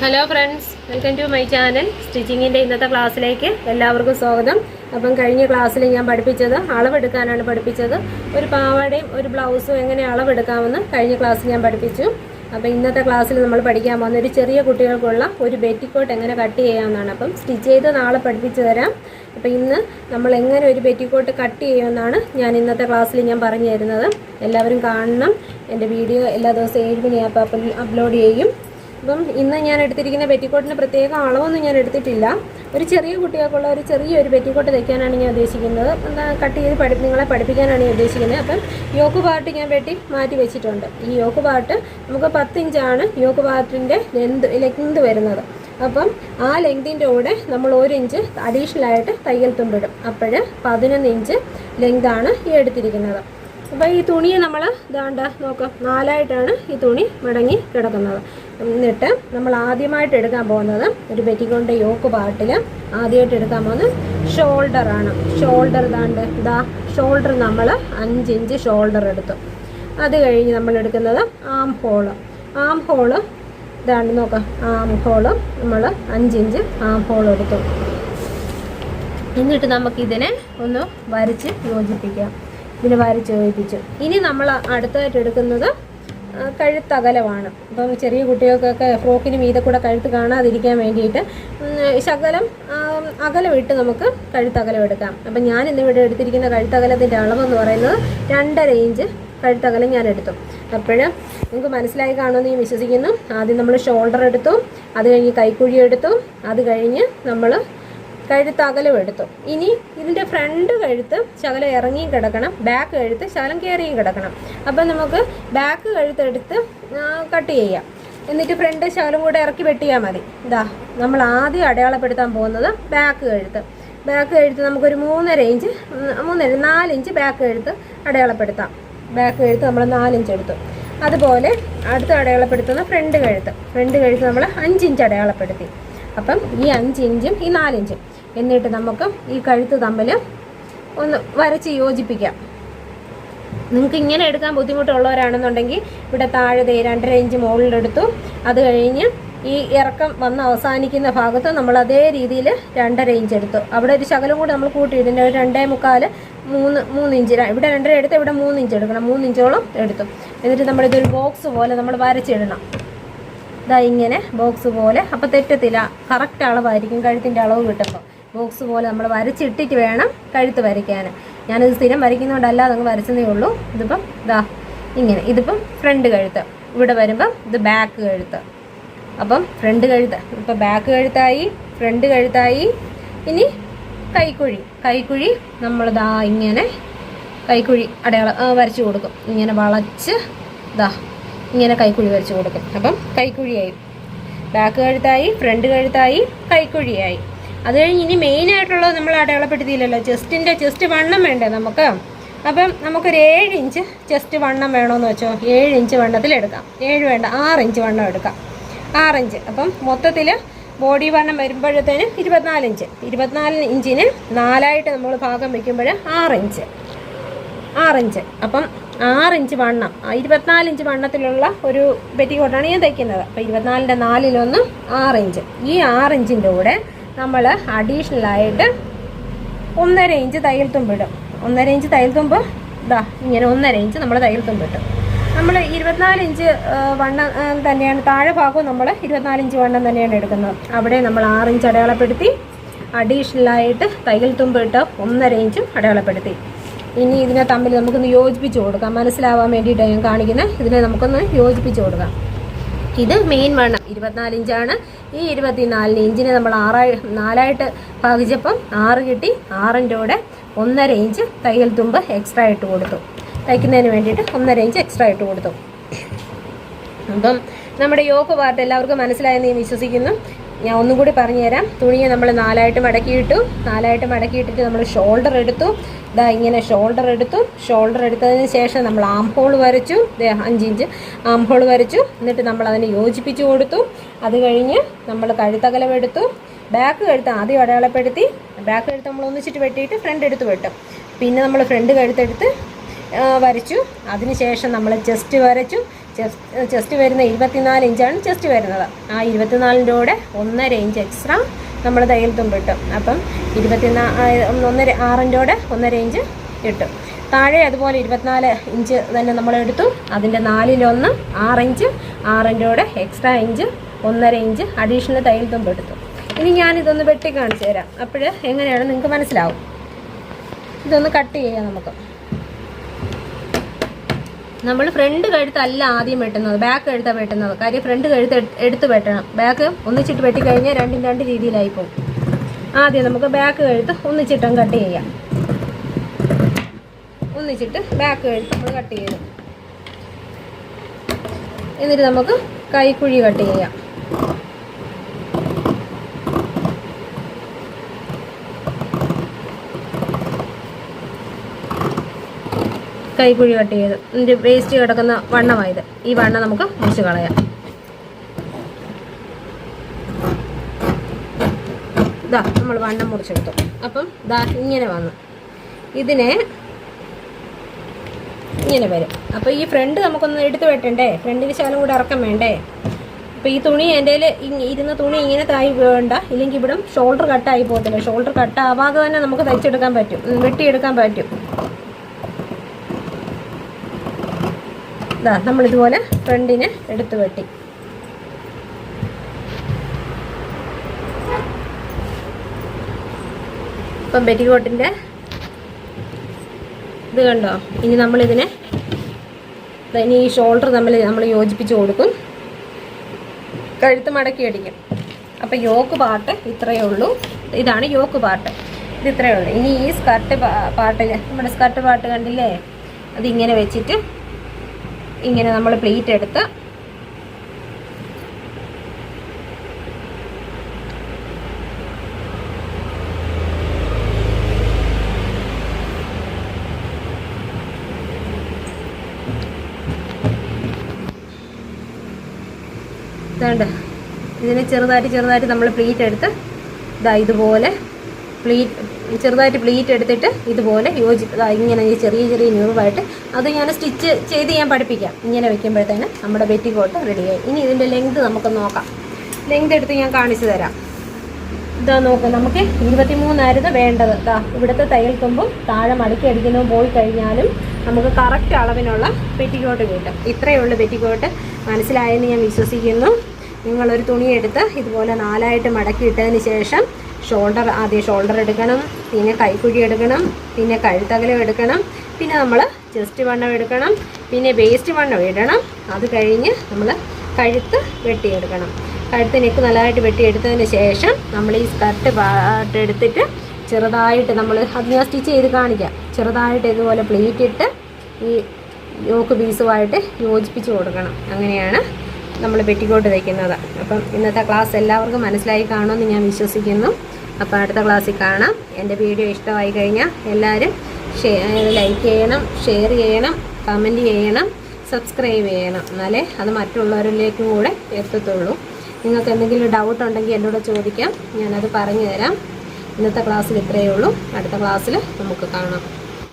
Hello friends, welcome to my channel. സ്റ്റിച്ചിങ്ങിൻ്റെ ഇന്നത്തെ ക്ലാസ്സിലേക്ക് എല്ലാവർക്കും സ്വാഗതം. അപ്പം കഴിഞ്ഞ ക്ലാസ്സിൽ ഞാൻ പഠിപ്പിച്ചത് അളവെടുക്കാനാണ് പഠിപ്പിച്ചത്. ഒരു പാവാടയും ഒരു ബ്ലൗസും എങ്ങനെ അളവെടുക്കാമെന്ന് കഴിഞ്ഞ ക്ലാസ്സിൽ ഞാൻ പഠിപ്പിച്ചു. അപ്പോൾ ഇന്നത്തെ ക്ലാസ്സിൽ നമ്മൾ പഠിക്കാൻ പോകുന്ന ഒരു ചെറിയ കുട്ടികൾക്കുള്ള ഒരു പെറ്റിക്കോട്ട് എങ്ങനെ കട്ട് ചെയ്യാമെന്നാണ്. അപ്പം സ്റ്റിച്ച് ചെയ്ത് നാളെ പഠിപ്പിച്ചു തരാം. അപ്പോൾ ഇന്ന് നമ്മൾ എങ്ങനെ ഒരു പെറ്റിക്കോട്ട് കട്ട് ചെയ്യുമെന്നാണ് ഞാൻ ഇന്നത്തെ ക്ലാസ്സിൽ ഞാൻ പറഞ്ഞു തരുന്നത്. എല്ലാവരും കാണണം. എൻ്റെ വീഡിയോ എല്ലാ ദിവസവും 7 മണിയാകുമ്പോൾ അപ്ലോഡ് ചെയ്യും. അപ്പം ഇന്ന് ഞാൻ എടുത്തിരിക്കുന്ന പെറ്റിക്കോട്ടിന് പ്രത്യേക അളവൊന്നും ഞാൻ എടുത്തിട്ടില്ല. ഒരു ചെറിയ കുട്ടികൾക്കുള്ള ഒരു ചെറിയൊരു പെറ്റിക്കോട്ട് തയ്ക്കാനാണ് ഞാൻ ഉദ്ദേശിക്കുന്നത്. എന്താ കട്ട് ചെയ്ത് നിങ്ങളെ പഠിപ്പിക്കാനാണ് ഞാൻ ഉദ്ദേശിക്കുന്നത്. അപ്പം യോക്ക് പാർട്ട് ഞാൻ വെട്ടി മാറ്റി വെച്ചിട്ടുണ്ട്. ഈ യോക്ക് പാർട്ട് നമുക്ക് 10 ഇഞ്ചാണ് യോക്ക് പാർട്ടിൻ്റെ ലെങ്ത് വരുന്നത്. അപ്പം ആ ലെങ്തിൻ്റെ കൂടെ നമ്മൾ 1 ഇഞ്ച് അഡീഷണലായിട്ട് തയ്യൽ തുമ്പിടും. അപ്പോൾ 11 ഇഞ്ച് ലെങ്താണ് ഈ എടുത്തിരിക്കുന്നത്. അപ്പോൾ ഈ തുണിയെ നമ്മൾ ഇതാണ്ട് നോക്കാം, 4ആയിട്ടാണ് ഈ തുണി മടങ്ങി കിടക്കുന്നത്. എന്നിട്ട് നമ്മൾ ആദ്യമായിട്ട് എടുക്കാൻ പോകുന്നത് ഒരു പെറ്റിക്കോട്ടിൻ്റെ യോക്ക് പാർട്ടിൽ ആദ്യമായിട്ട് എടുക്കാൻ പോകുന്നത് ഷോൾഡറാണ്. ഷോൾഡർ ഷോൾഡർ നമ്മൾ 5 ഇഞ്ച് ഷോൾഡർ എടുത്തു. അത് കഴിഞ്ഞ് നമ്മൾ എടുക്കുന്നത് ആം ഹോള് ഇതാണ്ട് നോക്കാം. ആം ഹോള് നമ്മൾ 5 ഇഞ്ച് ആം ഹോൾ എടുത്തു. എന്നിട്ട് നമുക്കിതിനെ ഒന്ന് വരച്ച് യോജിപ്പിക്കാം. ഇതിന് വരച്ച് യോജിപ്പിച്ചു. ഇനി നമ്മൾ അടുത്തതായിട്ട് എടുക്കുന്നത് കഴുത്തകലമാണ്. അപ്പം ചെറിയ കുട്ടികൾക്കൊക്കെ ഫ്രോക്കിന് മീതെ കൂടെ കഴുത്ത് കാണാതിരിക്കാൻ വേണ്ടിയിട്ട് ശകലം അകലം ഇട്ട് നമുക്ക് കഴുത്തകലം എടുക്കാം. അപ്പം ഞാൻ ഇന്നിവിടെ എടുത്തിരിക്കുന്ന കഴുത്തകലത്തിൻ്റെ അളവെന്ന് പറയുന്നത് 2.5 ഇഞ്ച് കഴുത്തകലം ഞാൻ എടുത്തു. അപ്പോൾ നിങ്ങൾക്ക് മനസ്സിലായി കാണുമെന്ന് ഞാൻ വിശ്വസിക്കുന്നു. ആദ്യം നമ്മൾ ഷോൾഡർ എടുത്തു, അത് കഴിഞ്ഞ് കൈക്കുഴി എടുത്തു, അത് കഴിഞ്ഞ് നമ്മൾ കഴുത്ത് അകലം എടുത്തു. ഇനി ഇതിൻ്റെ ഫ്രണ്ട് കഴുത്ത് ശകലം ഇറങ്ങിയും കിടക്കണം, ബാക്ക് കഴുത്ത് ശകലം കയറിയും കിടക്കണം. അപ്പം നമുക്ക് ബാക്ക് കഴുത്തെടുത്ത് കട്ട് ചെയ്യാം. എന്നിട്ട് ഫ്രണ്ട് ശകലം കൂടെ ഇറക്കി വെട്ടിയാൽ മതി. നമ്മൾ ആദ്യം അടയാളപ്പെടുത്താൻ പോകുന്നത് ബാക്ക് കഴുത്ത് നമുക്കൊരു 4 ഇഞ്ച് ബാക്ക് കഴുത്ത് അടയാളപ്പെടുത്താം. ബാക്ക് കഴുത്ത് നമ്മൾ 4 ഇഞ്ച് എടുത്തു. അതുപോലെ അടുത്ത് അടയാളപ്പെടുത്തുന്ന ഫ്രണ്ട് കഴുത്ത് നമ്മൾ 5 ഇഞ്ച് അടയാളപ്പെടുത്തി. അപ്പം ഈ 5 ഇഞ്ചും ഈ 4 ഇഞ്ചും എന്നിട്ട് നമുക്ക് ഈ കഴുത്ത് തമ്മിൽ ഒന്ന് വരച്ച് യോജിപ്പിക്കാം. നിങ്ങൾക്ക് ഇങ്ങനെ എടുക്കാൻ ബുദ്ധിമുട്ടുള്ളവരാണെന്നുണ്ടെങ്കിൽ ഇവിടെ താഴെ 2.5 ഇഞ്ച് മുകളിലെടുത്തു. അത് കഴിഞ്ഞ് ഈ ഇറക്കം വന്ന് അവസാനിക്കുന്ന ഭാഗത്ത് നമ്മൾ അതേ രീതിയിൽ 2.5 ഇഞ്ച് എടുത്തു. അവിടെ ഒരു ശകലം കൂടി നമ്മൾ കൂട്ടിയിട്ടുണ്ട്. ഒരു 2.25 3 ഇഞ്ച്. ഇവിടെ 2.5 എടുത്ത് ഇവിടെ 3 ഇഞ്ച് എടുക്കണം. 3 ഇഞ്ചോളം എടുത്തു. എന്നിട്ട് നമ്മളിതൊരു ബോക്സ് പോലെ നമ്മൾ വരച്ചിടണം. ഇങ്ങനെ ബോക്സ് പോലെ. അപ്പോൾ തെറ്റത്തില്ല, കറക്റ്റ് അളവായിരിക്കും കഴുത്തിൻ്റെ അളവ് കിട്ടുമ്പോൾ. ബോക്സ് പോലെ നമ്മൾ വരച്ചിട്ടിട്ട് വേണം കഴുത്ത് വരയ്ക്കാൻ. ഞാനിത് സ്ഥിരം വരയ്ക്കുന്നതുകൊണ്ടല്ല, അതങ്ങ് വരച്ചതേ ഉള്ളൂ. ഇതിപ്പം ഇങ്ങനെ. ഇതിപ്പം ഫ്രണ്ട് കഴുത്ത്. ഇവിടെ വരുമ്പം ഇത് ബാക്ക് കഴുത്ത്. അപ്പം ഫ്രണ്ട് കഴുത്ത് ഇപ്പം ബാക്ക് കഴുത്തായി, ഫ്രണ്ട് കഴുത്തായി. ഇനി കൈക്കുഴി നമ്മൾ ഇങ്ങനെ കൈക്കുഴി വരച്ച് കൊടുക്കും. ഇങ്ങനെ വളച്ച് ഇങ്ങനെ കൈക്കുഴി വരച്ച് കൊടുക്കും. അപ്പം കൈക്കുഴിയായി, ബാക്ക് കഴുത്തായി, ഫ്രണ്ട് കഴുത്തായി, കൈക്കുഴിയായി. അത് കഴിഞ്ഞ് ഇനി മെയിനായിട്ടുള്ളത് നമ്മൾ അടയാളപ്പെടുത്തിയില്ലല്ലോ, ചെസ്റ്റ് വണ്ണം വേണ്ടേ നമുക്ക്. അപ്പം നമുക്കൊരു 7 ഇഞ്ച് ചെസ്റ്റ് വണ്ണം വേണമെന്ന് വെച്ചോ. 7 ഇഞ്ച് വണ്ണത്തിലെടുക്കാം. 7 വേണ്ട, 6 ഇഞ്ച് വണ്ണം എടുക്കാം. 6 ഇഞ്ച്. അപ്പം മൊത്തത്തിൽ ബോഡി വണ്ണം വരുമ്പോഴത്തേനും 24 ഇഞ്ച്. 24 ഇഞ്ചിന് 4ആയിട്ട് നമ്മൾ ഭാഗം വയ്ക്കുമ്പോൾ 6 ഇഞ്ച്. അപ്പം 6 ഇഞ്ച് വണ്ണം, 24 ഇഞ്ച് വണ്ണത്തിലുള്ള ഒരു പെറ്റിക്കോട്ടാണ് ഞാൻ തയ്ക്കുന്നത്. അപ്പോൾ 24ൻ്റെ 4-1 6 ഇഞ്ച്. ഈ 6 ഇഞ്ചിൻ്റെ കൂടെ നമ്മൾ അഡീഷണലായിട്ട് 1.5 ഇഞ്ച് തയ്യൽ തുമ്പിടും. 1.5 ഇഞ്ച് തയ്യൽ തുമ്പ് ഇങ്ങനെ 1.5 ഇഞ്ച് നമ്മൾ തയ്യൽ തുമ്പിട്ടു. നമ്മൾ 24 ഇഞ്ച് വണ്ണം തന്നെയാണ്, താഴെ ഭാഗവും നമ്മൾ 24 ഇഞ്ച് വണ്ണം തന്നെയാണ് എടുക്കുന്നത്. അവിടെ നമ്മൾ 6 ഇഞ്ച് അടയാളപ്പെടുത്തി, അഡീഷണലായിട്ട് തയ്യൽ തുമ്പിട്ട് 1.5 ഇഞ്ചും അടയാളപ്പെടുത്തി. ഇനി ഇതിനെ തമ്മിൽ നമുക്കൊന്ന് യോജിപ്പിച്ച് കൊടുക്കാം. മനസ്സിലാവാൻ വേണ്ടിയിട്ടാണ് ഞാൻ കാണിക്കുന്നത്. ഇതിനെ നമുക്കൊന്ന് യോജിപ്പിച്ച് കൊടുക്കാം. ഇത് മെയിൻ വണ്ണം 24 ഇഞ്ചാണ്. ഈ 24 ഇഞ്ചിനെ നമ്മൾ 4ആയിട്ട് ഭാഗിച്ചപ്പം 6 കിട്ടി. 6ൻ്റെ കൂടെ 1.5 ഇഞ്ച് തയ്യൽ തുമ്പ് എക്സ്ട്രാ ഇട്ട് കൊടുത്തു. തയ്ക്കുന്നതിന് വേണ്ടിയിട്ട് 1.5 ഇഞ്ച് എക്സ്ട്രാ ഇട്ട് കൊടുത്തു. അപ്പം നമ്മുടെ യോക്ക് പാർട്ട് എല്ലാവർക്കും മനസ്സിലായെന്ന് ഞാൻ വിശ്വസിക്കുന്നു. ഞാൻ ഒന്നും കൂടി പറഞ്ഞു തരാം. തുണിയെ നമ്മൾ 4ആയിട്ട് മടക്കിയിട്ടു. 4ആയിട്ട് മടക്കിയിട്ടിട്ട് നമ്മൾ ഷോൾഡർ എടുത്തു. ഇങ്ങനെ ഷോൾഡർ എടുത്തതിന് ശേഷം നമ്മൾ ആം ഹോൾ വരച്ചു. 5 ഇഞ്ച് ആം ഹോൾ വരച്ചു. എന്നിട്ട് നമ്മൾ അതിനെ യോജിപ്പിച്ച് കൊടുത്തു. അത് കഴിഞ്ഞ് നമ്മൾ കഴുത്തകലം എടുത്തു. ബാക്ക് കഴുത്ത് ആദ്യം അടയാളപ്പെടുത്തി. ബാക്ക് കഴുത്ത് നമ്മൾ ഒന്നിച്ചിട്ട് വെട്ടിയിട്ട് ഫ്രണ്ട് എടുത്ത് വെട്ടും. പിന്നെ നമ്മൾ ഫ്രണ്ട് കഴുത്തെടുത്ത് വരച്ചു. അതിനുശേഷം നമ്മൾ ചെസ്റ്റ് വരച്ചു. ചെസ്റ്റ് വരുന്ന 24 ഇഞ്ചാണ് ചെസ്റ്റ് വരുന്നത്. ആ 24ൻ്റെ കൂടെ 1.5 ഇഞ്ച് എക്സ്ട്രാ നമ്മൾ തയ്യൽ തുമ്പ് ഇട്ടും. അപ്പം 6ൻ്റെ കൂടെ 1.5 ഇഞ്ച് ഇട്ടും. താഴെ അതുപോലെ 24 ഇഞ്ച് തന്നെ നമ്മളെടുത്തു. അതിൻ്റെ 4/1 6 ഇഞ്ച്, 6ൻ്റെ കൂടെ എക്സ്ട്രാ ഇഞ്ച് 1.5 ഇഞ്ച് അഡീഷണൽ തയ്യൽ തുമ്പ് എടുത്തു. ഇനി ഞാനിതൊന്ന് വെട്ടി കാണിച്ചു തരാം. അപ്പോൾ എങ്ങനെയാണ് നിങ്ങൾക്ക് മനസ്സിലാവും. ഇതൊന്ന് കട്ട് ചെയ്യാം നമുക്ക്. നമ്മൾ ഫ്രണ്ട് കഴുത്തല്ല ആദ്യം വെട്ടുന്നത്, ബാക്ക് കഴുത്താണ് വെട്ടുന്നത്. കാര്യം ഫ്രണ്ട് കഴുത്ത് എടുത്ത് വെട്ടണം. ബാക്ക് ഒന്നിച്ചിട്ട് വെട്ടിക്കഴിഞ്ഞാൽ രണ്ടും രണ്ട് രീതിയിലായിപ്പോവും. ആദ്യം നമുക്ക് ബാക്ക് കഴുത്ത് ഒന്നിച്ചിട്ടും കട്ട് ചെയ്യാം. ഒന്നിച്ചിട്ട് ബാക്ക് കഴുത്ത് നമ്മൾ കട്ട് ചെയ്തു. എന്നിട്ട് നമുക്ക് കൈക്കുഴി കട്ട് ചെയ്യാം. കൈക്കുഴി കട്ട് ചെയ്ത് ഇതിൻ്റെ വേസ്റ്റ് കിടക്കുന്ന വണ്ണമായത്. ഈ വണ്ണം നമുക്ക് മുറിച്ച് കളയാം. ഇതാ നമ്മൾ വണ്ണം മുറിച്ചെടുത്തു. അപ്പം ഇതാ ഇങ്ങനെ വന്നു. ഇതിനെ ഇങ്ങനെ വരും. അപ്പോൾ ഈ ഫ്രണ്ട് നമുക്കൊന്ന് എടുത്ത് വെട്ടണ്ടേ, ഫ്രണ്ടിന് ശകലം കൂടെ ഇറക്കം വേണ്ടേ. അപ്പോൾ ഈ തുണി എൻ്റെ ഇരുന്ന തുണി ഇങ്ങനെ തായി വേണ്ട, ഇല്ലെങ്കിൽ ഇവിടെ ഷോൾഡർ കട്ടായി പോകത്തില്ല. ഷോൾഡർ കട്ടാവാതെ തന്നെ നമുക്ക് തയ്ച്ചെടുക്കാൻ പറ്റും, വെട്ടിയെടുക്കാൻ പറ്റും. ഇതാ നമ്മളിതുപോലെ ഫ്രണ്ടിനെ എടുത്ത് വെട്ടി. ഇപ്പം പെറ്റിക്കോട്ടിൻ്റെ ഇത് കണ്ടോ. ഇനി നമ്മളിതിനെ ഈ ഷോൾഡർ നമ്മൾ യോജിപ്പിച്ച് കൊടുക്കും. കഴുത്ത് മടക്കി അടിക്കും. അപ്പോൾ യോക്ക് പാർട്ട് ഇത്രയേ ഉള്ളൂ. ഇതാണ് യോക്ക് പാർട്ട്. ഇത് ഇത്രയേ ഉള്ളൂ. ഇനി ഈ സ്കർട്ട് പാർട്ടിൽ നമ്മുടെ സ്കർട്ട് പാർട്ട് കണ്ടില്ലേ, അതിങ്ങനെ വെച്ചിട്ട് ഇങ്ങനെ നമ്മൾ പ്ലീറ്റ് എടുത്ത് ഇതാണ്ട് ഇതിനെ ചെറുതായിട്ട് നമ്മൾ പ്ലീറ്റ് എടുത്ത് ഇതാ ഇതുപോലെ ചെറുതായിട്ട് പ്ലീറ്റ് എടുത്തിട്ട് ഇതുപോലെ ഇങ്ങനെ ചെറിയ ന്യൂവായിട്ട് അത് ഞാൻ സ്റ്റിച്ച് ചെയ്ത് ഞാൻ പഠിപ്പിക്കാം. ഇങ്ങനെ വെക്കുമ്പോഴത്തേന് നമ്മുടെ പെറ്റിക്കോട്ട് റെഡിയായി. ഇനി ഇതിൻ്റെ ലെങ്ത് നമുക്ക് നോക്കാം. ലെങ്ത് എടുത്ത് ഞാൻ കാണിച്ചു തരാം. ഇതാ നോക്കാം. നമുക്ക് 23 വേണ്ടത്. ഇവിടുത്തെ തയ്യൽ തുമ്പും താഴെ മടക്കി അടിക്കുന്നതും പോയി കഴിഞ്ഞാലും നമുക്ക് കറക്റ്റ് അളവിനുള്ള പെറ്റിക്കോട്ട് കിട്ടും. ഇത്രയേ ഉള്ളൂ പെറ്റിക്കോട്ട്. മനസ്സിലായെന്ന് ഞാൻ വിശ്വസിക്കുന്നു. നിങ്ങളൊരു തുണിയെടുത്ത് ഇതുപോലെ 4ആയിട്ട് മടക്കി ഇട്ടതിന് ശേഷം ആദ്യം ഷോൾഡർ എടുക്കണം, പിന്നെ കൈക്കുഴി എടുക്കണം, പിന്നെ കഴുത്തകലം എടുക്കണം, പിന്നെ നമ്മൾ ചെസ്റ്റ് വണ്ണം എടുക്കണം, പിന്നെ വേസ്റ്റ് വണ്ണം ഇടണം. അത് കഴിഞ്ഞ് നമ്മൾ കഴുത്ത് വെട്ടിയെടുക്കണം. കഴുത്ത് നെക്ക് നല്ലതായിട്ട് വെട്ടിയെടുത്തതിന് ശേഷം നമ്മൾ ഈ സ്കർട്ട് പാർട്ട് എടുത്തിട്ട് ചെറുതായിട്ട് അത് ഞാൻ സ്റ്റിച്ച് ചെയ്ത് കാണിക്കാം. ചെറുതായിട്ട് ഇതുപോലെ പ്ലീറ്റ് ഇട്ട് ഈ യോക്ക് പീസുമായിട്ട് യോജിപ്പിച്ച് കൊടുക്കണം. അങ്ങനെയാണ് നമ്മൾ പെറ്റിക്കോട്ട് തയ്ക്കുന്നത്. അപ്പം ഇന്നത്തെ ക്ലാസ് എല്ലാവർക്കും മനസ്സിലായി കാണുമെന്ന് ഞാൻ വിശ്വസിക്കുന്നു. അപ്പോൾ അടുത്ത ക്ലാസ്സിൽ കാണാം. എൻ്റെ വീഡിയോ ഇഷ്ടമായി കഴിഞ്ഞാൽ എല്ലാവരും ലൈക്ക് ചെയ്യണം, ഷെയർ ചെയ്യണം, കമൻറ്റ് ചെയ്യണം, സബ്സ്ക്രൈബ് ചെയ്യണം. എന്നാലേ അത് മറ്റുള്ളവരിലേക്കും കൂടെ എത്തത്തുള്ളൂ. നിങ്ങൾക്ക് എന്തെങ്കിലും ഡൗട്ട് ഉണ്ടെങ്കിൽ എന്നോട് ചോദിക്കാം, ഞാനത് പറഞ്ഞു തരാം. ഇന്നത്തെ ക്ലാസ്സിൽ ഇത്രയേ ഉള്ളൂ. അടുത്ത ക്ലാസ്സിൽ നമുക്ക് കാണാം.